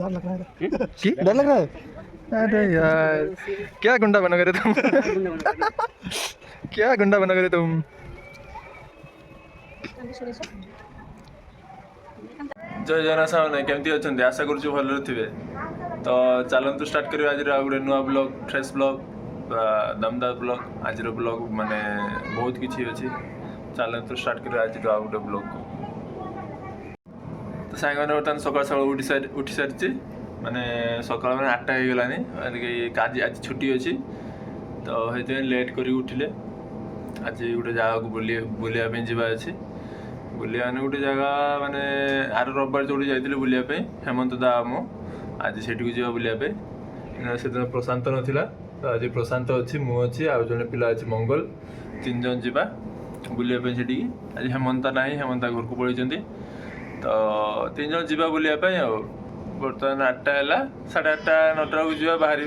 की डर लग रहा है? अरे यार क्या गुंडा बना करे तुम क्या गुंडा बना करे तुम। जय जना सामने केमती अच्छा आशा करुँ भल थे। तो चलतु स्टार्ट कर आज गोटे नुआ ब्लॉग फ्रेश ब्लॉग दमदार ब्लॉग आज ब्लॉग माने बहुत किसी अच्छी। चलतु स्टार्ट कर आज गोटे ब्लॉग को। तो सांग मैंने बर्तमान सकाल सकाल उठी सारी माने सकाल मैंने 8टा हो गलानी आज आज छुट्टी अच्छी। तो ये लेट कर उठिले आज गोटे जगह को बुलाया जावा अच्छी। बुलिया माने गोटे जगह माने आर रविवार जो जाइए बुलायापी हेमंत दा आम आज से जा बुलायापी से दिन प्रशांत नाला। तो आज प्रशांत अच्छी मु अच्छी आउ जड़े पिला अच्छी मंगल 3 जन जा बुलायापी से आज हेमंता ना हेमंता घर को पलि। तो 3 जन जा बुलायापी आ बर्तमान 8टा है 8:30 9टा को जा बाहर।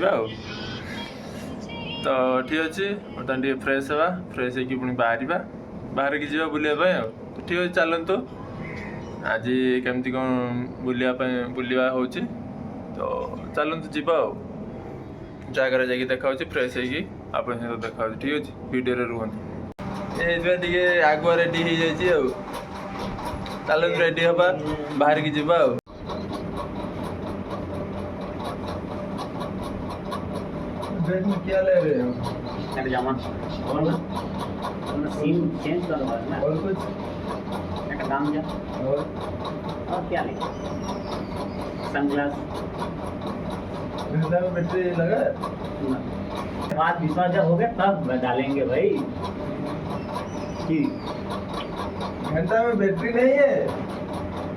तो ठीक अच्छे बर्तमान टे फ्रेश हवा फ्रेश होगी पुणी बाहर की जा बुलायापी आ ठीक अच्छे। चलतु आज केमती कौन बुलवा हो तो चलतु जा जगह जाकि देखा फ्रेश होगी आप सहित देखा ठीक अच्छे वीडियो रुहतु ये आगुआ रेडी हो जाए। चलतु रेडी हवा बाहर की जा। क्या ले रहे हो? जामा और ना सीन चेंज कर दो ना और कुछ एक काम जा और क्या ले सनग्लास में बैटरी लगा बात विश्वास जब हो गया तब डालेंगे भाई कि घंटा में बैटरी नहीं है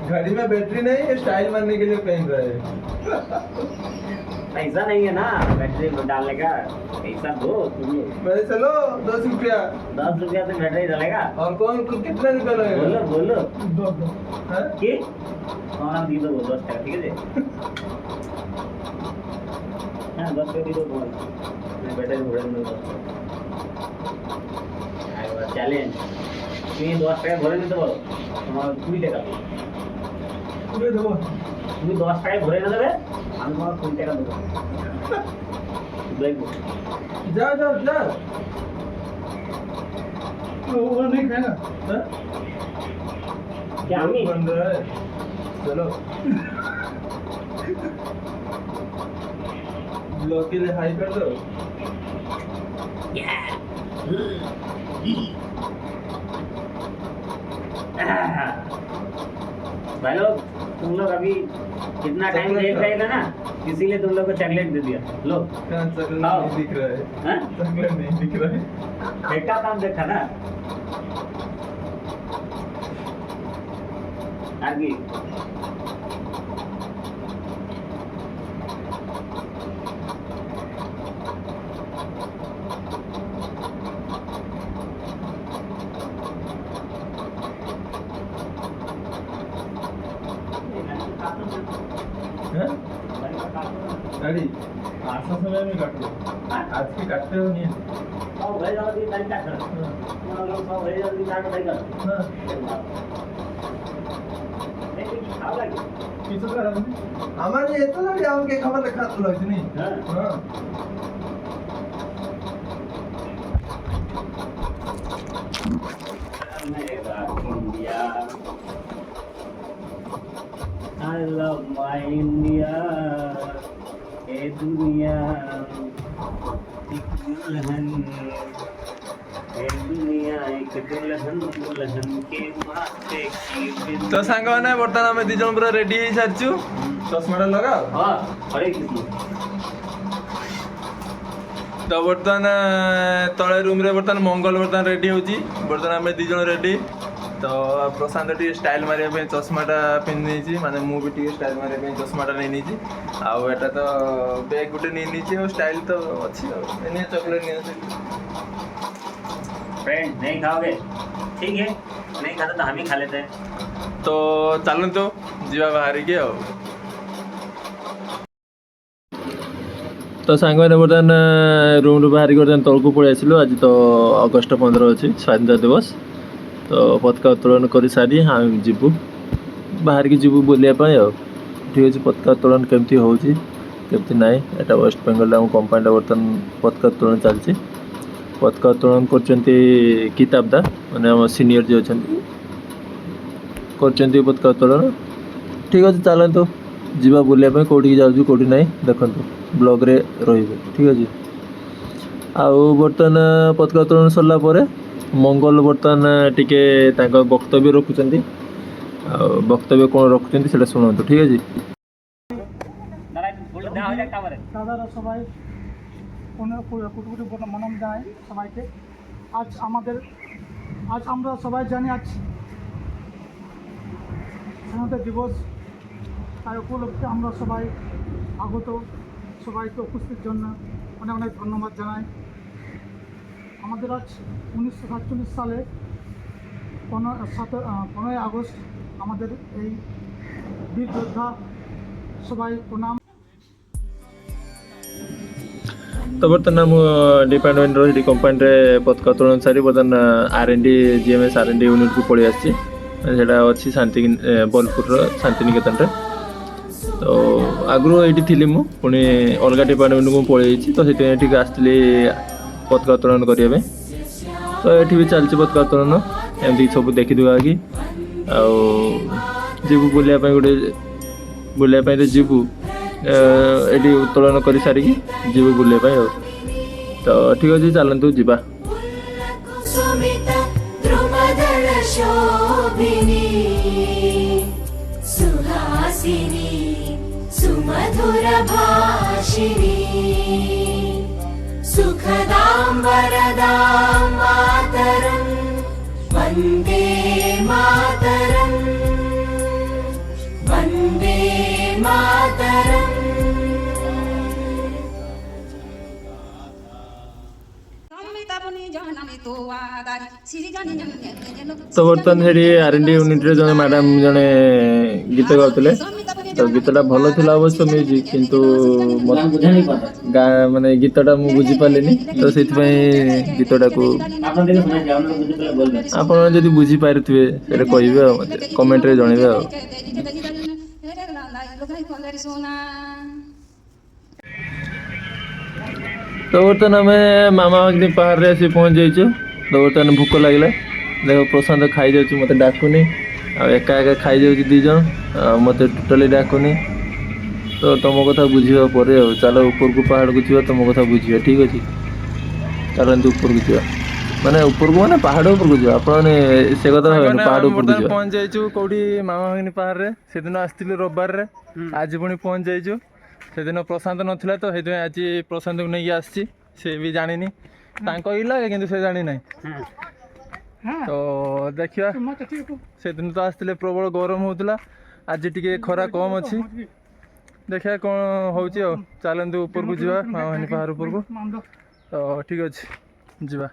घड़ी में बैटरी नहीं है स्टाइल मारने के लिए पहन रहे हैं। पैसा नहीं है ना बैटरी डालने का पैसा दो तुम पैसे लो 10 रुपया 10 रुपया से बैटरी डालेगा और कौन कितना रुपया लगेगा? बोलो हाँ? कि कौन दी दो 10 टका ठीक है हाँ 10 टका दी दो मैं बैटरी घोड़े में 10 टका चैलेंज तुम 10 टका घोड़े में तो बोलो तुम्हारा 20 टका पूरे दो তুমি 10 টাকায় ভরে না দেবে আমি তোমার 20 টাকা দেবো দেখো जा तो वो नहीं खाना हाँ? क्या আমি बन रहा है चलो ब्लॉग के लिए हाई कर दो। भाई लोग तुम लोग अभी कितना टाइम लेट रहेगा ना इसीलिए तुम लोग को चॉकलेट दे दिया लो। चॉकलेट नहीं दिख रहा है हाँ? चॉकलेट नहीं दिख रहा है बेटा काम देखा ना आगे गाड़ी आसा समय में काट लो आज के काटते हो नहीं भाई जल्दी टाइम काट कर लोग सब भाई जल्दी काट देगा কিছু করার নেই আমার এত লাগে আমাকে খাবার খাওয়া লাগছে নি হ্যাঁ India. I love my India. ए दुनिया एक दुल्हन ए दुनिया एक दुल्हन के माथे की। तो सांग मैंने बर्तमान आम 2 जन पूरा रेडी हो सारी चश्मा लगाओ। हाँ हरे कृष्ण। तो बर्तमान तले रूम रे बर्तमान मंगल बर्तमान रेडी होची बर्तमान आम 2 जन रेडी। तो प्रशांत टी स्टाइल मारे चश्माटा पिंधि माने मु भी टी स्टाइल मारे चश्माटा नहीं आउ एटा तो बैग गोटे नहीं और स्टाइल तो अच्छी नहीं चॉकलेट नहीं फ्रेंड नहीं खाओगे ठीक है नहीं खाता तो हम ही खा लेते हैं। तो चलतु जीवा बाहर के तो सांग मैंने बर्तमान रूम रू बाहर बर्तमान तौक पलि आसलु। आज तो अगस्ट 15 अच्छी स्वाधीनता दिवस। तो पताका उत्तोलन कर सारी हाँ जीवु बाहर की जीवु बुलायापी आ ठीक अच्छे पताका उत्तोलन केमती होची केमती नाई एटा वेस्ट बेंगल आम कंपानी बर्तमान पताका उत्तोलन चलती पताका उत्तोलन करचंती किताबदा माने आम सीनियर जे अछंती करचंती पताका उत्तोलन ठीक अच्छे चलतु जीवा बुलिया कौटी जाऊँ कौटी ना देखु ब्लॉग रे रही ठीक अच्छे आउ बर्तमान पताका उत्तोलन सरला पर मंगल बर्तमान टिके वक्तव्य रखुंट वक्तव्य कौन रखुंट से शुणु ठीक अच्छे দাদারা সবাই কোটি কোটি মানব জানাই সবাইকে আজ আমরা সবাই জানি আজ স্বাধীনতা দিবস তাই উপলক্ষে আমরা সবাই আগত সবাইকে উপস্থিত জন্য অনেক অনেক ধন্যবাদ জানাই আমাদের আজ 1947 সালে 15 আগস্ট আমাদের এই বীর যোদ্ধা সবাই প্রণাম तो बर्तमान आम डिपार्टमेंट रही कंपानी पताका उत्तोलन सारी बर्तमान R&D GMS R&D यूनिट को पलि आसी अच्छी शांति बलपुर शांतिनिकेतन तो आगु ये थी पुणी अलग डिपार्टमेंट को पलि तो ये आसती पताका उत्तोलन करने तो ये भी चलती पताका उत्तोलन एमती सब देखीदुआ कि जीवु बुलिया गोटे बुलिया तो जीवु ये उत्तोलन कर सारिकी जीव बुले तो ठीक अच्छे चलतु जीवा सुखदां वरदां मातरं वन्दे मातरं वन्दे मातरं तो बर्तमान से R&D यूनिट रे जने मैडम जने गीत गाउतले तो गीतटा भलो थिला अवश्य म्यूजिक किंतु माने गीतटा मु बुझी पालेनी तो सेति पई गीतटा को आपण जदी बुझी पारथिबे सेरे कहिबे मते कमेंट रे जणेबे तो बर्तमान आम मामा अग्नि पहाड़ रे आसी पहुँच जाइछु तो बर्तमान भूक लगे देख प्रशांत खाई जाऊँ मत डाकुनी एका एका खाई जाऊँ दी जन मत टोटाली डाकुनी तो तुम कथा बुझा पर चल ऊपर को पहाड़ को जा तुम कथा बुझा ठीक अच्छे चलते ऊपर को जा माने ऊपर को माने पहाड़ ऊपर को जा आपने से कथा पहाड़ ऊपर को जा पहुँच जाइछु कौटी मामा अग्नि पहाड़ रे से दिन आसती रविवार रे आज पुणी पहुँच जाइछु से दिन प्रशांत नाला तो ये आज प्रशांत को नहीं आसी से भी जानी इलाका कि से जानी ना तो देखिए से दिन तो आसते प्रबल गरम होता आज टी खरा कम अच्छी देखिए कौन हो चलते ऊपर को जा मामानी पहाड़ ऊपर को तो ठीक अच्छे जा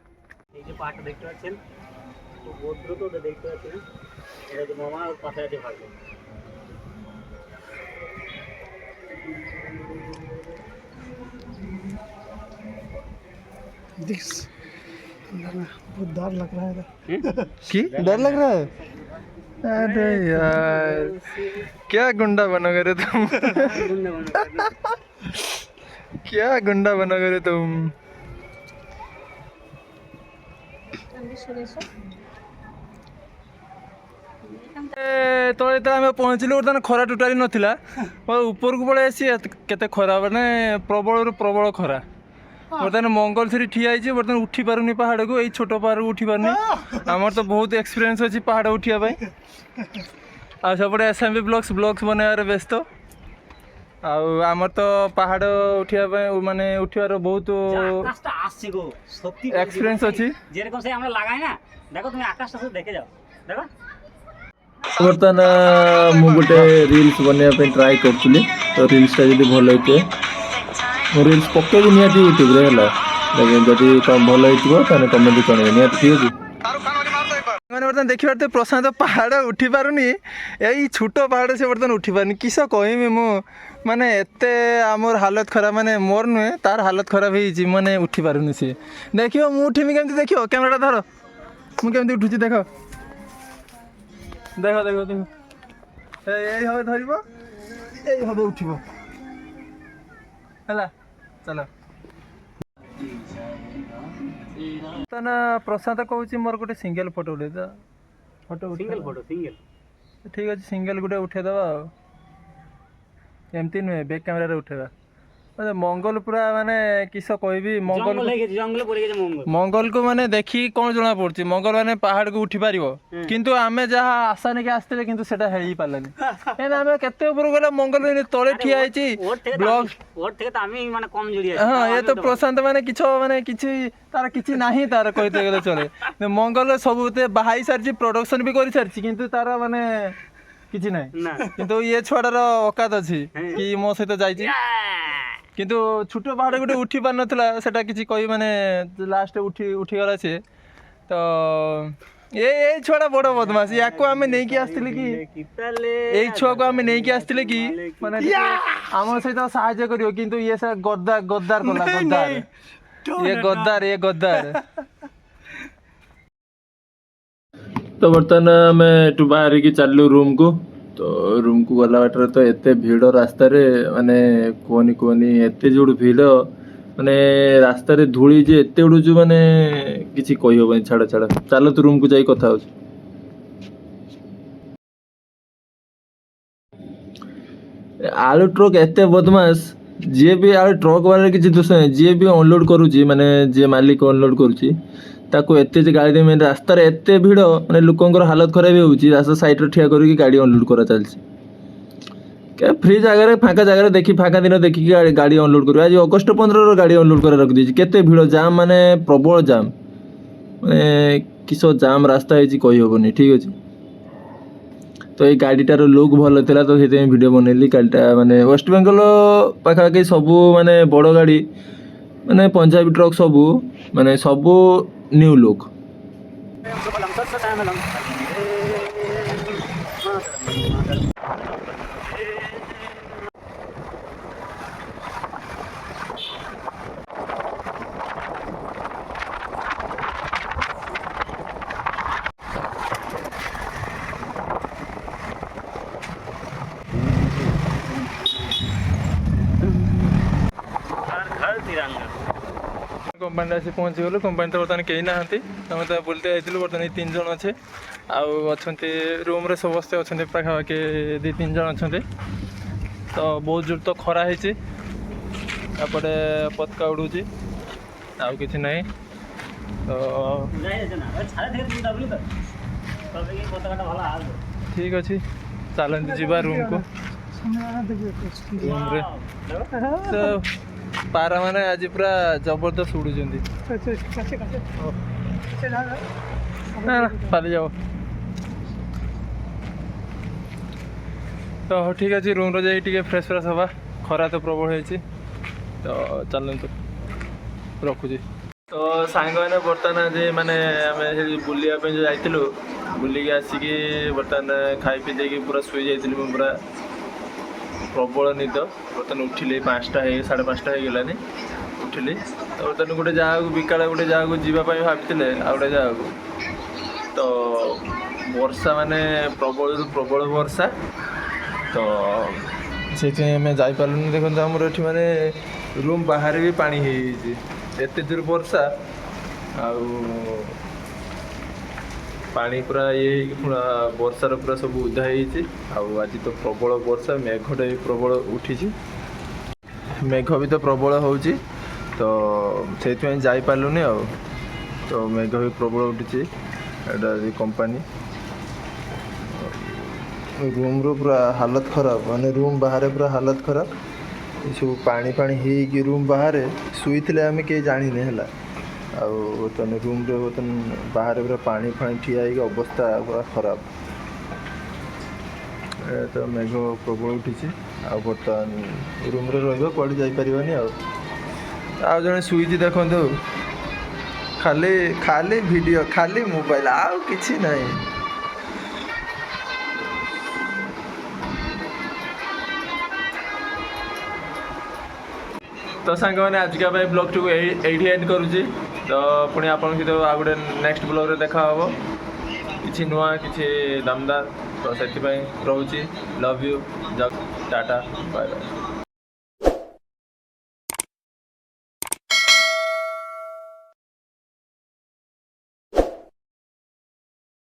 बहुत डर लग रहा है की डर लग रहा है अरे यार क्या गुंडा बनोगे रे तुम क्या गुंडा बनोगे रे तुम तो आम पहुँचलु बर्तमान खरा टोटाली नाला ऊपर को पड़े आसी केते खरा माने प्रबल प्रबल खरा बर्तमान मंगल थ्री ठिया बर्तमान उठी पारुनी पहाड़ को यही छोट पहाड़ को उठी पारुनी आमर तो बहुत एक्सपीरियंस अच्छी पहाड़ उठिया आ सबटे SMB ब्लॉग्स बनवार व्यस्त आमर तो पहाड़ उठिया माने उठार बहुत एक्सपीरियंस अच्छी बर्तमान मुझे रील्स बनवाई ट्राए करी तो रील्सटा जी भल होते रील्स पकेबी निहाती यूट्यूब रे है जदि भल होता कमेंट जन निहाती ठीक अच्छे मैंने बर्तमान देखी पारे प्रशांत पहाड़ उठी पारुनी यही छोट पहाड़ से बर्तमान उठी पारनी किस कहमी मु माने एते आमर हालत खराब माने मोर नुहे तार हालत खराब हो माने उठी पारुनी सी देखियो मु उठीमी केमती देखियो कैमराटा धर मु केमती उठुची देख देख देख देख यही हम धरब এইভাবে উঠিব ହେଲା ଚାଲ ତାହେଲେ ପ୍ରଶାନ୍ତ କହୁଛି ମୋର ଗୋଟେ ସିଙ୍ଗଲ ଫଟୋ ଉଠେଇ ତ ଫଟୋ सिंगल फोटो सिंगल ଠିକ୍ ଅଛି ସିଙ୍ଗଲ ଗୋଟେ ଉଠେଇଦେବା ଆଉ ଏମିତି ନୁହେଁ ବ୍ୟାକ୍ କ୍ୟାମେରାରେ ଉଠେଇବା ମଙ୍ଗଲ ପୁରା ମାନେ କିସ କହିବି जंगल है जंगल पड़े के मंगल ମଙ୍ଗଲକୁ ମାନେ ଦେଖିକି କ'ଣ ଜଣା ପଡୁଛି ମଙ୍ଗଲ ମାନେ ପାହାଡ଼କୁ ଉଠି ପାରିବ କିନ୍ତୁ ଆମେ ଯାହା ଆଶା ନେଇକି ଆସିଥିଲେ କିନ୍ତୁ ସେଟା ହେଇପାରିଲାନି କାହିଁକିନା ଆମେ କେତେ ଉପରକୁ ଗଲେ ମଙ୍ଗଲ ତଳେ ଠିଆ ହେଇଛି ବ୍ଲଗ और थे तो आमी माने कम जोड़ी है ହଁ ଏ ତ ପ୍ରଶାନ୍ତ ମାନେ କିଛି ତାର କିଛି ନାହିଁ ତାର କହିତେ ଗଲେ ଚଳେ ମଙ୍ଗଲ ସବୁ ବାହାଇ ସାରିଛି ପ୍ରଡକ୍ସନ ବି କରିସାରିଛି କିନ୍ତୁ ତାର ମାନେ କିଛି ନାହିଁ ना କିନ୍ତୁ ଇଏ ଛୁଆଟାର ଅକାତ ଅଛି କି ମୋ ସହିତ ଯାଇଛି କିନ୍ତୁ ଛୋଟ ପାହାଡ଼ ଗୋଟେ ଉଠି ପାରିନଥିଲା ସେଟା କିଛି କହି ମାନେ ଲାଷ୍ଟ ଉଠିଗଲା ସେ ତ ଏଇ ଛୁଆଟା ବଡ଼ ବଦମାସ ୟାକୁ ଆମେ ନେଇକି ଆସିଥିଲେ କି ଏଇ ଛୁଆକୁ ଆମେ ନେଇକି ଆସିଥିଲେ କି ମାନେ ଆମ ସହିତ ସାହାଯ୍ୟ କରିବ କିନ୍ତୁ ଇଏ ସେ ଗଦ୍ଦାର କଲା ଗଦ୍ଦାର ତ ବର୍ତ୍ତମାନ ଆମେ ଏଠୁ ବାହାରିକି ଚାଲିଲୁ ରୁମ୍କୁ ତ ରୁମ୍କୁ ଗଲା ବାଟରେ ତ ଏତେ ଭିଡ଼ ରାସ୍ତାରେ ମାନେ କୁହନି ଏତେ ଯୋଉଠୁ ଭିଡ଼ ମାନେ ରାସ୍ତାରେ ଧୂଳି ଯେ ଏତେ ଉଡ଼ୁଛୁ ମାନେ କିଛି କହିହେବନି ଛାଡ଼ ଚାଲ ତୁ ରୁମ୍କୁ ଯାଇ କଥା ହଉଛି ଆଳୁ ଟ୍ରକ୍ ଏତେ ବଦମାସ ଯିଏ ବି ଆଳୁ ଟ୍ରକ୍ ବାଲାର କିଛି ଦୋଷ ନାହିଁ ଯିଏ ବି ଅନଲୋଡ଼ କରୁଛି ମାନେ ଯିଏ ମାଲିକ ଅନଲୋଡ଼ କରୁଛି ତାକୁ ଏତେ ଯେ ଗାଡ଼ି ଦେଇ ରାସ୍ତାରେ ଏତେ ଭିଡ଼ ମାନେ ଲୋକଙ୍କର ହାଲତ ଖରାପ ହେଉଛି ରାସ୍ତା ସାଇଡ଼ରେ ଠିଆ କରିକି ଗାଡ଼ି ଅନଲୋଡ଼ କରା ଚାଲିଛି ଫ୍ରି ଜାଗାରେ ଫାଙ୍କା ଜାଗାରେ ଫାଙ୍କା ଦିନ ଦେଖିକି ଗାଡ଼ି ଅନଲୋଡ଼ କରିବ ଆଜି ଅଗଷ୍ଟ 15ର ଗାଡ଼ି ଅନଲୋଡ଼ କରି ରଖିଦେଇଛି କେତେ ଭିଡ଼ ଜାମ୍ ମାନେ ପ୍ରବଳ ଜାମ୍ ମାନେ କିସ ଜାମ୍ ରାସ୍ତା ହେଇଛି କହିହେବନି ଠିକ୍ ଅଛି ତ ଏଇ ଗାଡ଼ିଟାର ଲୁକ୍ ଭଲ ଥିଲା ତ ସେଥିପାଇଁ ଭିଡ଼ିଓ ବନେଇଲି ଗାଡ଼ିଟା ମାନେ ୱେଷ୍ଟବେଙ୍ଗଲ ପାଖାପାଖି ସବୁ ମାନେ ବଡ଼ ଗାଡ଼ି ମାନେ ପଞ୍ଜାବୀ ଟ୍ରକ୍ ସବୁ ମାନେ ସବୁ ନ୍ୟୁ ଲୁକ୍ कंपानी आसी पहुँचीगलु कंपानी तो बर्तमान कहीं ना आम तो बुलते जाइलु बर्तमान 3 जन अच्छे आउ रूम्रे समस्ते अच्छा पाखापाखि 2-3 जन अच्छा तो बहुत जोर तो खरा होपटे पतका उड़ू आउ कि ना तो ठीक अच्छे चलते जीवा रूम को रूम्रे तो पारा माने आज पूरा जबरदस्त उड़ुंट पाली जाओ तो ठीक अच्छे रूम रे फ्रेश हवा खरा तो प्रबल है तो चलतु रखुची तो सांग मैंने बर्तमान आज माने बुलिया जो जाइलु बुलिक आसिक बर्तमान खाई पी दे पूरा शुई जाइलु पूरा प्रबल निद बर्तमान उठिले 5टा 5:30 हो गलानी उठिली तो बर्तमान गोटे जगह विकाल गोटे जगह जावाई भाई आ गए जगह तो वर्षा माने प्रबल वर्षा तो से जापारूँ देखो आमर ये माने रूम बाहर भी पानी एत जोर वर्षा पानी पूरा ये पूरा वर्षार पूरा सब उदा आज तो प्रबल वर्षा मेघटा भी प्रबल उठी मेघ भी तो प्रबल हो तो से जापारूनी तो मेघ भी प्रबल उठी कंपानी रूम रो पूरा हालत खराब माने रूम बाहर पूरा हालत खराब सब पानी पानी हो रूम बाहर शुई आम कहीं जाने है बर्तमान रूम रे बर्तमान बाहर पूरा पानी फानी ठिया अवस्था पूरा खराब तो मेघ प्रबल उठी बर्तमान रूम रे रही जापारानी जड़े शुई देखो खाली खाली वीडियो खाली मोबाइल आउ किछि नहीं तो सांग मैंने आज का ब्लॉग टू ये एंड करुँची तो पुणी आप सहित आ गए नेक्स्ट ब्लॉग रे देखा हम कि नुआ कि दामदार तो से रोचे love you. Tata, bye bye.